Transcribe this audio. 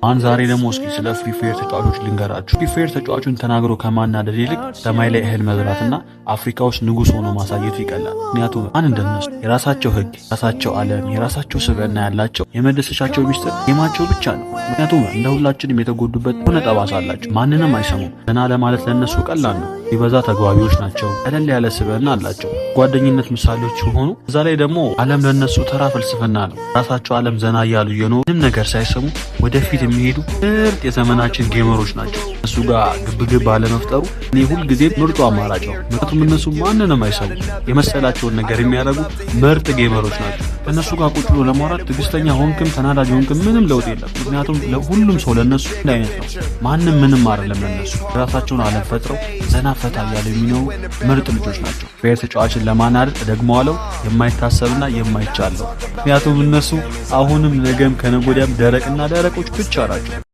አሁን ዛሬ ደግሞ እስኪ ስለ ፍሪ ፋየር ተጫዋቾች ልንገራችሁ። ፍሪ ፋየር ተጫዋቹን ተናግሮ ከማናደድ ይልቅ ሰማይ ላይ እህል መዝራትና አፍሪካ ውስጥ ንጉስ ሆኖ ማሳየቱ ይቀላል። ምክንያቱም ማን እንደነሱ የራሳቸው ህግ፣ የራሳቸው ዓለም፣ የራሳቸው ስብዕና ያላቸው የመደሰቻቸው ሚስጥር ጌማቸው ብቻ ነው። ምክንያቱም እንደ ሁላችንም የተጎዱበት ሆነ ጠባሳ አላቸው። ማንንም አይሰሙም። ገና ለማለት ለነሱ ቀላል ነው። ሲበዛ ተግባቢዎች ናቸው። ቀለል ያለ ስብዕና አላቸው። ጓደኝነት ምሳሌዎች ሲሆኑ እዛ ላይ ደግሞ ዓለም ለነሱ ተራ ፍልስፍና ነው። ራሳቸው ዓለም ዘና እያሉ የኖሩ ምንም ነገር ሳይሰሙ ወደፊት የሚሄዱ ምርጥ የዘመናችን ጌመሮች ናቸው። እሱ ጋር ግብግብ ባለመፍጠሩ እኔ ሁልጊዜ ምርጡ አማራጭ ነው። ምክንያቱም እነሱ ማንንም አይሰሙ የመሰላቸውን ነገር የሚያደርጉ ምርጥ ጌመሮች ናቸው። ከእነሱ ጋር ቁጭ ብሎ ለማውራት ትዕግስተኛ ሆንክም ተናዳጅ ሆንክም ምንም ለውጥ የለም። ምክንያቱም ሁሉም ሰው ለነሱ አንድ አይነት ነው። ማንም ምንም አይደለም ለነሱ። ራሳቸውን ዓለም ፈጥረው ዘና ፈታ እያሉ የሚኖሩ ምርጥ ልጆች ናቸው። ፋየር ተጫዋችን ለማናደድ ደግመዋለው የማይታሰብና የማይቻል ነው። ምክንያቱም እነሱ አሁንም ነገም ከነገ ወዲያም ደረቅና ደረቆች ብቻ ናቸው።